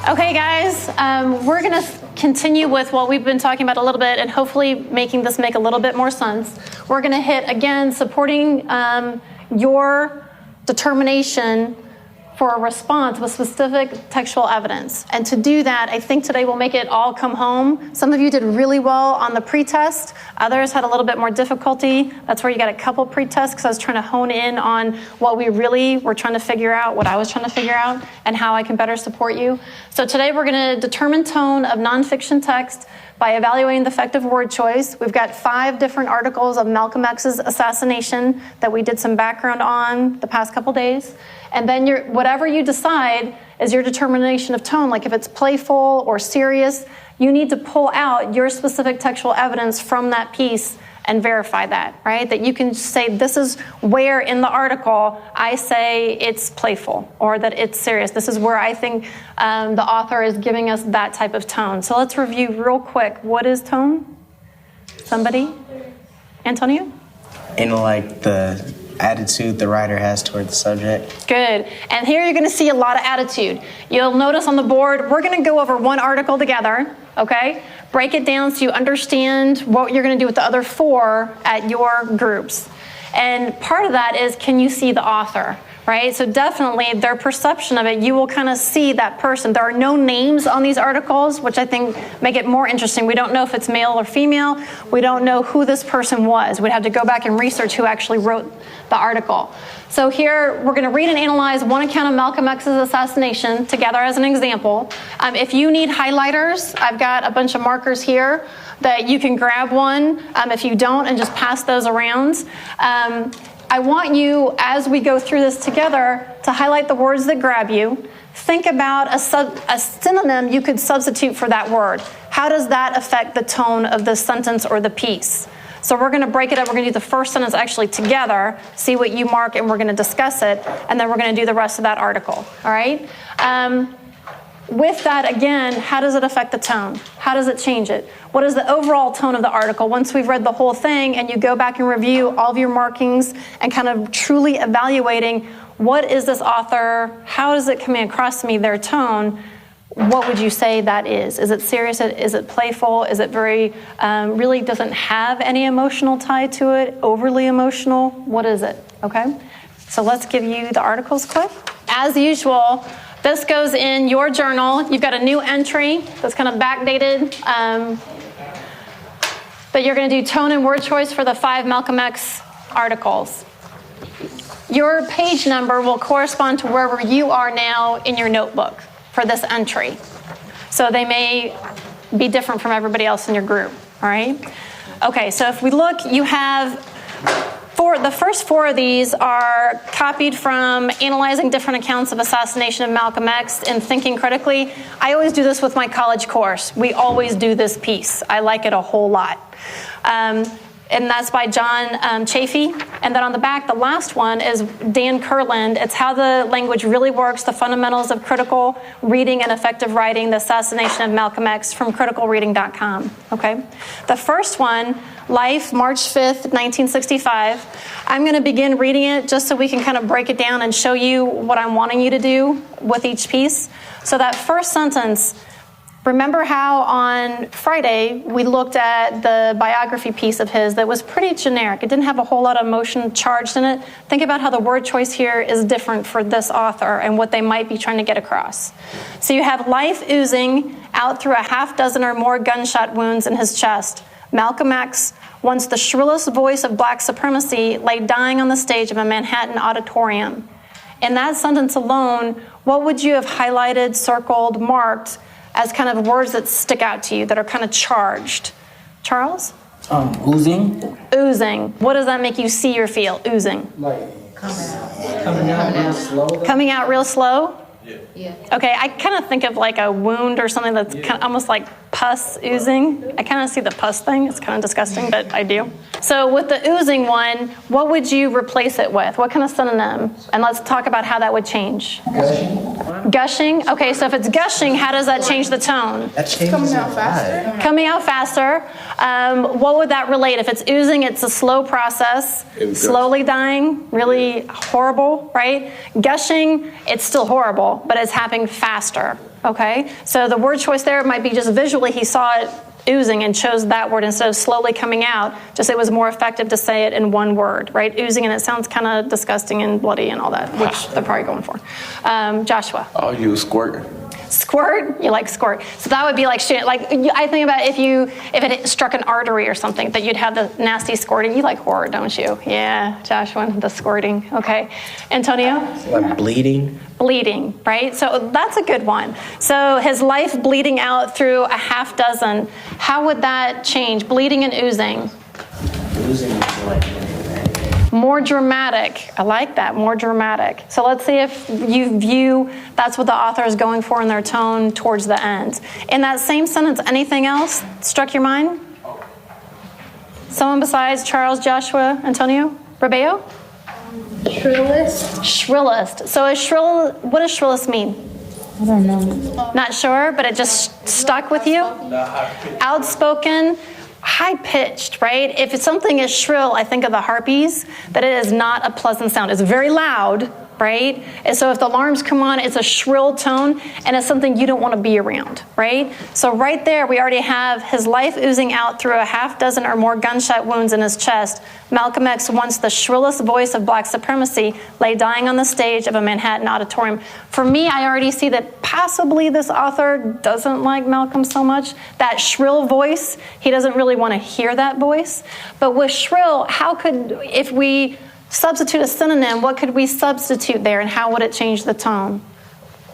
Okay, guys, we're going to continue with what we've been talking about a little bit and hopefully making this make a little bit more sense. We're going to hit, again, supporting your determination for a response with specific textual evidence. And to do that, I think today we'll make it all come home. Some of you did really well on the pretest. Others had a little bit more difficulty. That's where you got a couple pretests, because I was trying to hone in on what we really were trying to figure out, what I was trying to figure out, and how I can better support you. So today we're going to determine tone of nonfiction text by evaluating the effect of word choice. We've got 5 different articles of Malcolm X's assassination that we did some background on the past couple days. And then whatever you decide is your determination of tone. Like if it's playful or serious, you need to pull out your specific textual evidence from that piece and verify that, right? That you can say, this is where in the article I say it's playful or that it's serious. This is where I think the author is giving us that type of tone. So let's review real quick. What is tone? Somebody? Antonio? In like the attitude the writer has toward the subject. Good. And here you're going to see a lot of attitude. You'll notice on the board, we're going to go over one article together, okay? Break it down so you understand what you're going to do with the other 4 at your groups. And part of that is, can you see the author? Right? So definitely their perception of it, you will kind of see that person. There are no names on these articles, which I think make it more interesting. We don't know if it's male or female. We don't know who this person was. We'd have to go back and research who actually wrote the article. So here we're going to read and analyze one account of Malcolm X's assassination together as an example. If you need highlighters, I've got a bunch of markers here that you can grab one if you don't, and just pass those around. I want you, as we go through this together, to highlight the words that grab you. Think about a synonym you could substitute for that word. How does that affect the tone of the sentence or the piece? So we're going to break it up. We're going to do the first sentence actually together, see what you mark, and we're going to discuss it, and then we're going to do the rest of that article. All right? With that, again, how does it affect the tone? How does it change it? What is the overall tone of the article? Once we've read the whole thing and you go back and review all of your markings and kind of truly evaluating, what is this author? How does it come across to me, their tone? What would you say that is? Is it serious? Is it playful? Is it very, really doesn't have any emotional tie to it? Overly emotional? What is it? Okay? So let's give you the articles quick. As usual, this goes in your journal. You've got a new entry that's kind of backdated. But you're going to do tone and word choice for the 5 Malcolm X articles. Your page number will correspond to wherever you are now in your notebook for this entry. So they may be different from everybody else in your group. All right? Okay, so if we look, you have the first 4 of these are copied from analyzing different accounts of assassination of Malcolm X and thinking critically. I always do this with my college course. We always do this piece. I like it a whole lot. And that's by John Chafee. And then on the back, the last one is Dan Kurland. It's How the Language Really Works, the Fundamentals of Critical Reading and Effective Writing, the Assassination of Malcolm X, from criticalreading.com. Okay? The first one, Life, March 5th, 1965. I'm going to begin reading it just so we can kind of break it down and show you what I'm wanting you to do with each piece. So that first sentence, remember how on Friday we looked at the biography piece of his that was pretty generic. It didn't have a whole lot of emotion charged in it. Think about how the word choice here is different for this author and what they might be trying to get across. So you have life oozing out through a half dozen or more gunshot wounds in his chest. Malcolm X, once the shrillest voice of black supremacy, lay dying on the stage of a Manhattan auditorium. In that sentence alone, what would you have highlighted, circled, marked as kind of words that stick out to you, that are kind of charged? Charles? Oozing. Oozing. What does that make you see or feel? Oozing. Like coming out real slow. Coming out real slow? Yeah. Okay, I kind of think of like a wound or something that's kind of almost like pus oozing. I kind of see the pus thing. It's kind of disgusting, but I do. So with the oozing one, what would you replace it with? What kind of synonym? And let's talk about how that would change. Gushing. Gushing? Okay, so if it's gushing, how does that change the tone? That changes Coming out faster. Coming out faster. What would that relate? If it's oozing, it's a slow process. Slowly dying, really horrible, right? Gushing, it's still horrible, but it's happening faster. Okay, so the word choice there might be just visually he saw it oozing and chose that word instead of slowly coming out. Just it was more effective to say it in one word, right? Oozing, and it sounds kind of disgusting and bloody and all that, which they're probably going for. Joshua. I'll use squirt. Squirt, you like squirt. So that would be like shooting. Like I think about if it struck an artery or something, that you'd have the nasty squirting. You like horror, don't you? Yeah, Joshua, the squirting. Okay, Antonio. Like bleeding. Bleeding, right? So that's a good one. So his life bleeding out through a half dozen. How would that change? Bleeding and oozing. Oozing is like More dramatic. I like that, more dramatic. So let's see if you view that's what the author is going for in their tone towards the end. In that same sentence, anything else struck your mind? Someone besides Charles, Joshua, Antonio? Rebeo? Shrillest? Shrillest. So what does shrillest mean? I don't know. Not sure, but it just stuck with you? Outspoken. High-pitched, right? If something is shrill, I think of the harpies, that it is not a pleasant sound. It's very loud, right? And so if the alarms come on, it's a shrill tone, and it's something you don't want to be around, right? So right there, we already have his life oozing out through a half dozen or more gunshot wounds in his chest. Malcolm X, once the shrillest voice of black supremacy, lay dying on the stage of a Manhattan auditorium. For me, I already see that possibly this author doesn't like Malcolm so much. That shrill voice, he doesn't really want to hear that voice. But with shrill, if we substitute a synonym, what could we substitute there, and how would it change the tone?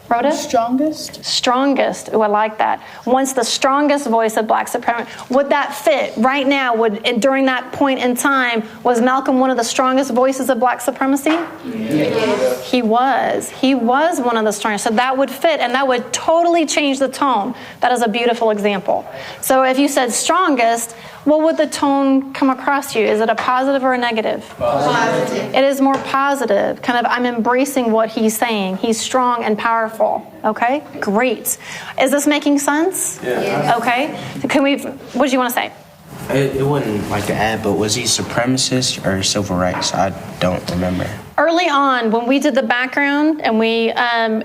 Rhoda? Strongest? Strongest. Oh, I like that. Once the strongest voice of black supremacy. Would that fit right now? During that point in time, was Malcolm one of the strongest voices of black supremacy? Yes. He was. He was one of the strongest. So that would fit, and that would totally change the tone. That is a beautiful example. So if you said strongest, what would the tone come across you? Is it a positive or a negative? Positive. It is more positive. Kind of, I'm embracing what he's saying. He's strong and powerful. Okay? Great. Is this making sense? Yeah. Okay. What do you want to say? It wasn't like an ad, but was he supremacist or civil rights? I don't remember. Early on, when we did the background, and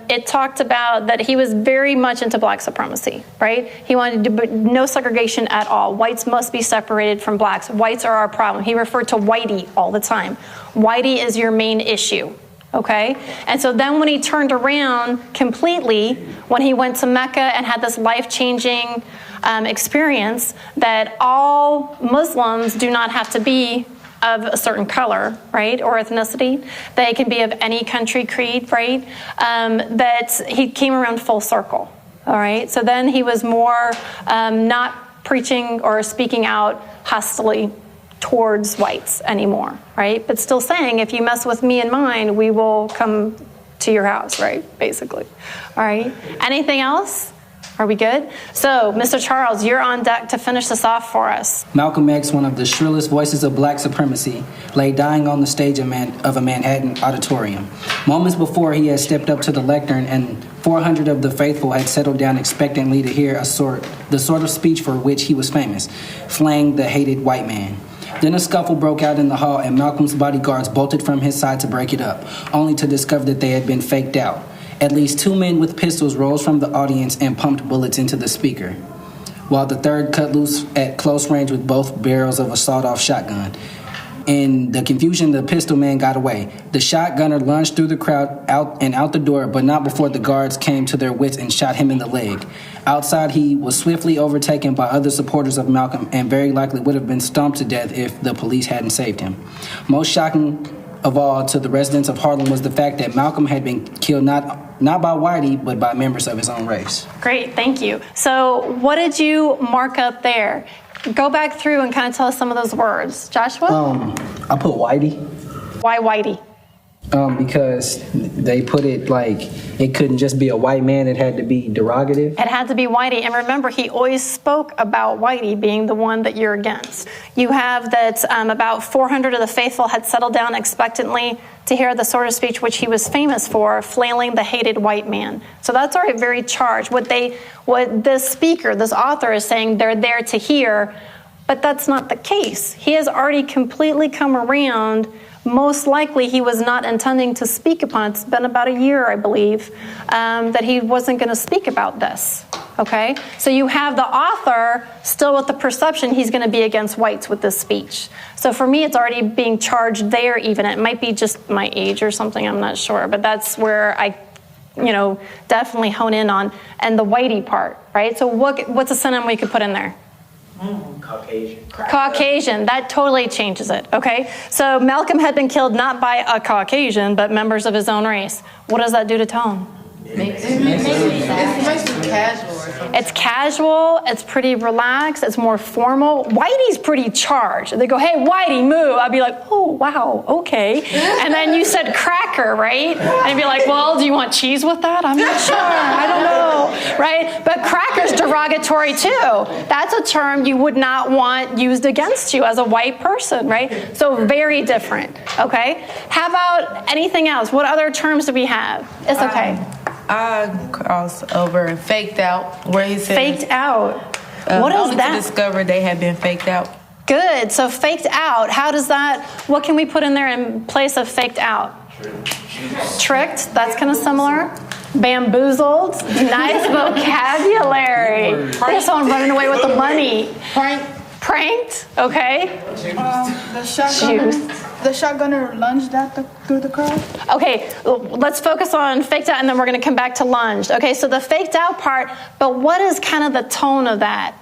it talked about that he was very much into black supremacy, right? He wanted to no segregation at all. Whites must be separated from blacks. Whites are our problem. He referred to whitey all the time. Whitey is your main issue, okay? And so then when he turned around completely, when he went to Mecca and had this life-changing experience that all Muslims do not have to be of a certain color, right, or ethnicity. They can be of any country, creed, right, that he came around full circle, all right? So then he was more not preaching or speaking out hostilely towards whites anymore, right? But still saying, if you mess with me and mine, we will come to your house, right, basically. All right, anything else? Are we good? So, Mr. Charles, you're on deck to finish this off for us. Malcolm X, one of the shrillest voices of black supremacy, lay dying on the stage of a Manhattan auditorium. Moments before, he had stepped up to the lectern, and 400 of the faithful had settled down expectantly to hear the sort of speech for which he was famous, flaying the hated white man. Then a scuffle broke out in the hall, and Malcolm's bodyguards bolted from his side to break it up, only to discover that they had been faked out. At least 2 men with pistols rose from the audience and pumped bullets into the speaker, while the third cut loose at close range with both barrels of a sawed-off shotgun. In the confusion, the pistol man got away. The shotgunner lunged through the crowd out the door, but not before the guards came to their wits and shot him in the leg. Outside, he was swiftly overtaken by other supporters of Malcolm and very likely would have been stomped to death if the police hadn't saved him. Most shocking of all to the residents of Harlem was the fact that Malcolm had been killed not by whitey, but by members of his own race. Great, thank you. So what did you mark up there? Go back through and kind of tell us some of those words. Joshua? I put whitey. Why whitey? Because they put it like it couldn't just be a white man, it had to be derogative. It had to be whitey. And remember, he always spoke about whitey being the one that you're against. You have that about 400 of the faithful had settled down expectantly to hear the sort of speech which he was famous for, flailing the hated white man. So that's already very charged. What this speaker, this author is saying they're there to hear, but that's not the case. He has already completely come around most likely he was not intending to speak upon. It's been about a year, I believe, that he wasn't going to speak about this. Okay? So you have the author still with the perception he's going to be against whites with this speech. So for me, it's already being charged there even. It might be just my age or something, I'm not sure. But that's where I definitely hone in on. And the whitey part, right? So what's a synonym we could put in there? Caucasian. That totally changes it, okay? So Malcolm had been killed not by a Caucasian, but members of his own race. What does that do to tone? It makes it casual or something. It's casual, it's pretty relaxed, it's more formal. Whitey's pretty charged. They go, hey, Whitey, move. I'd be like, oh, wow, okay. And then you said cracker, right? And I'd be like, well, do you want cheese with that? I'm not sure. I don't know, right? But cracker's derogatory too. That's a term you would not want used against you as a white person, right? So very different, okay? How about anything else? What other terms do we have? It's okay. I cross over and faked out, where he said Faked out. What is only that? to discover they had been faked out. Good. So faked out. How does that? What can we put in there in place of faked out? Tricked. That's kind of similar. Bamboozled. Nice vocabulary. There's someone running away with the money. Pranked. Okay. The shotgunner lunged through the crowd. Okay, let's focus on faked out, and then we're going to come back to lunged. Okay, so the faked out part, but what is kind of the tone of that?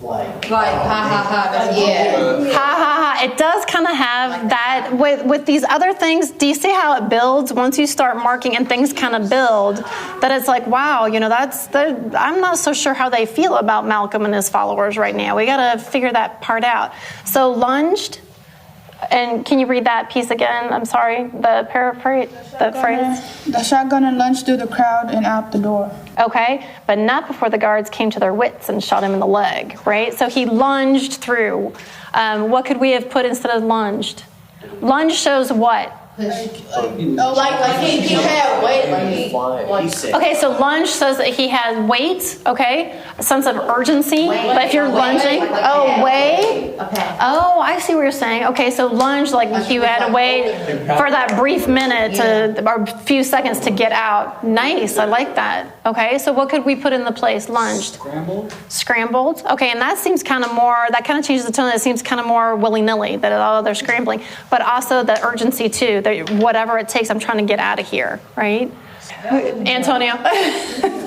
Like ha ha ha. Yeah. Ha ha ha. It does kind of have that with these other things. Do you see how it builds once you start marking and things kind of build? That it's like, wow, I'm not so sure how they feel about Malcolm and his followers right now. We got to figure that part out. So lunged. And can you read that piece again? I'm sorry, the paraphrase, the phrase. The shotgunner lunged through the crowd and out the door. Okay, but not before the guards came to their wits and shot him in the leg, right? So he lunged through. What could we have put instead of lunged? Lunge shows what? Like he had weight. Okay, so lunge says that he had weight, okay? A sense of urgency. But if you're lunging, weigh. Okay. Oh, I see what you're saying. Okay, so lunge, like you had to wait for that brief minute or a few seconds to get out. Nice, I like that. Okay, so what could we put in the place? Lunged. Scrambled. Okay, and that seems kind of more, that kind of changes the tone. It seems kind of more willy-nilly, that they're scrambling. But also the urgency too. Whatever it takes, I'm trying to get out of here, right? Antonio?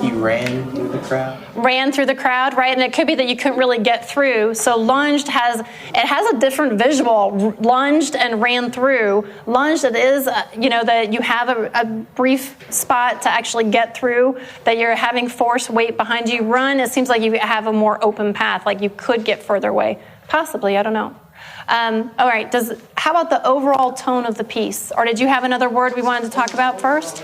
You ran through the crowd? Ran through the crowd, right? And it could be that you couldn't really get through. So lunged has a different visual. Lunged and ran through. Lunged, it is, that you have a brief spot to actually get through, that you're having force, weight behind you. Run, it seems like you have a more open path, like you could get further away. Possibly, I don't know. All right, how about the overall tone of the piece? Or did you have another word we wanted to talk about first?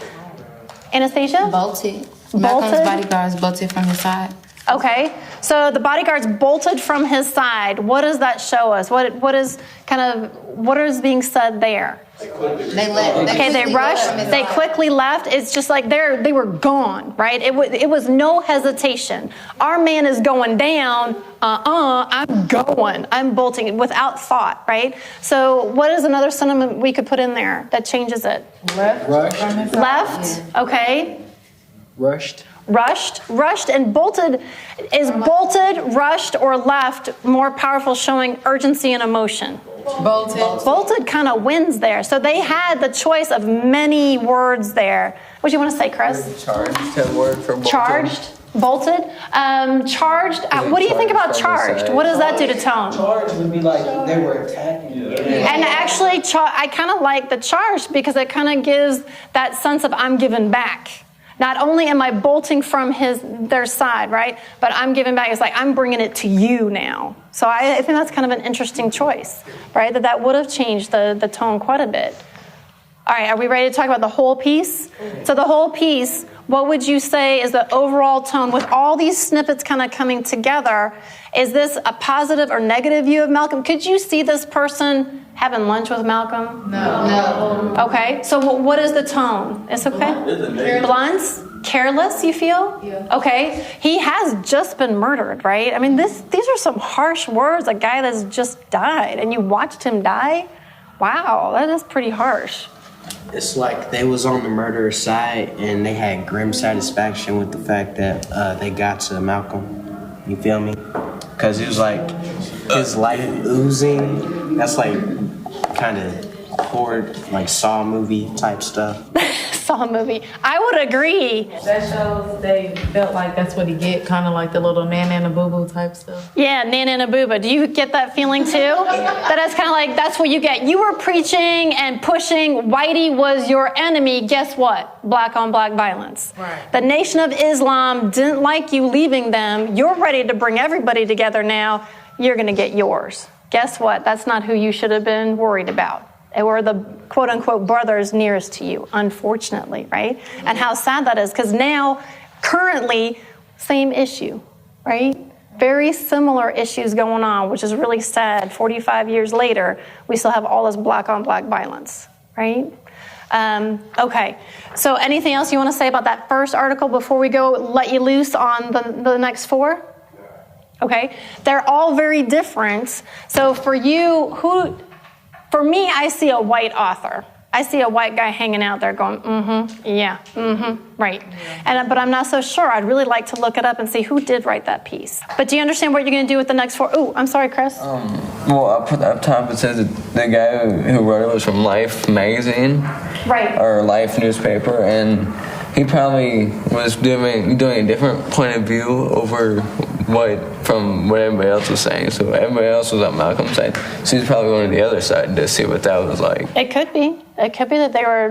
Anastasia? Bolted. Malcolm's bodyguards bolted from his side. Okay, so the bodyguards bolted from his side. What does that show us? What is being said there? They rushed. They quickly left. It's just like they were gone, right? It was no hesitation. Our man is going down. I'm going. I'm bolting without thought, right? So what is another sentiment we could put in there that changes it? Left. Okay. Rushed, and bolted. Is bolted, rushed, or left more powerful, showing urgency and emotion? Bolted kind of wins there. So they had the choice of many words there. What do you want to say, Chris? Charged. Bolted. Charged. What do you think about charged? What does that do to tone? Charged would be like they were attacking. And actually, I kind of like the charged because it kind of gives that sense of I'm giving back. Not only am I bolting from their side, right? But I'm giving back. It's like I'm bringing it to you now. So I think that's kind of an interesting choice, right? That would have changed the tone quite a bit. All right, are we ready to talk about the whole piece? So the whole piece, what would you say is the overall tone with all these snippets kind of coming together? Is this a positive or negative view of Malcolm? Could you see this person having lunch with Malcolm? No. Okay, so what is the tone? It's okay? Blunt? Careless, you feel? Yeah. Okay, he has just been murdered, right? I mean, these are some harsh words. A guy that's just died, and you watched him die? Wow, that is pretty harsh. It's like they was on the murderer's side and they had grim satisfaction with the fact that they got to Malcolm. You feel me? Because it was like his life oozing. That's like kind of horror, like Saw movie type stuff. Saw movie. I would agree. That shows they felt like that's what he get, kind of like the little nana boo boo type stuff. Yeah, Nana and a Booba. Do you get that feeling too? That it's kind of like that's what you get. You were preaching and pushing. Whitey was your enemy. Guess what? Black on black violence. Right. The Nation of Islam didn't like you leaving them. You're ready to bring everybody together now. You're going to get yours. Guess what? That's not who you should have been worried about. They were the quote-unquote brothers nearest to you, unfortunately, right? And how sad that is, because now, currently, same issue, right? Very similar issues going on, which is really sad. 45 years later, we still have all this black-on-black violence, right? Okay, so anything else you want to say about that first article before we go let you loose on the next four? Okay, they're all very different. So for you, for me, I see a white author. I see a white guy hanging out there going, right. But I'm not so sure. I'd really like to look it up and see who did write that piece. But do you understand what you're going to do with the next four? Oh, I'm sorry, Chris. Well, up top it says that the guy who wrote it was from Life magazine. Right. Or Life newspaper, and he probably was doing a different point of view over from what everybody else was saying. So everybody else was on Malcolm's side. So he's probably going to the other side to see what that was like. It could be. It could be that they were,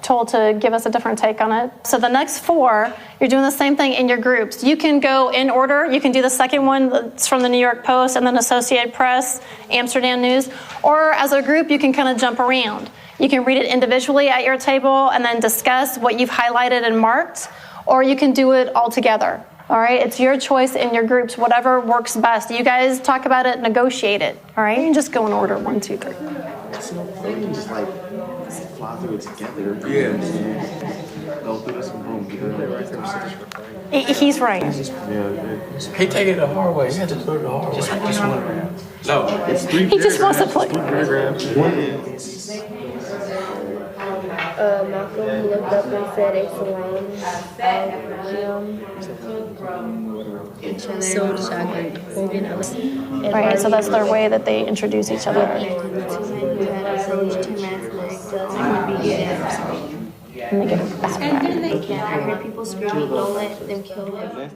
told to give us a different take on it. So the next four, you're doing the same thing in your groups. You can go in order. You can do the second one that's from the New York Post and then Associated Press, Amsterdam News. Or as a group, you can kind of jump around. You can read it individually at your table and then discuss what you've highlighted and marked. Or you can do it all together. All right, it's your choice in your groups, whatever works best. You guys talk about it, negotiate it. All right, and just go in order, 1, 2, 3. It's no thing, just like fly through it together. Yeah. Go through this and boom, get it right there. He's right. He take it the hard way. He had to do it the hard way. Just one paragraph. No, it's 3 He just wants to play. Malcolm looked up and said a salon so Right, so that's their way that they introduce each other. And then I heard people screaming, don't let them kill him.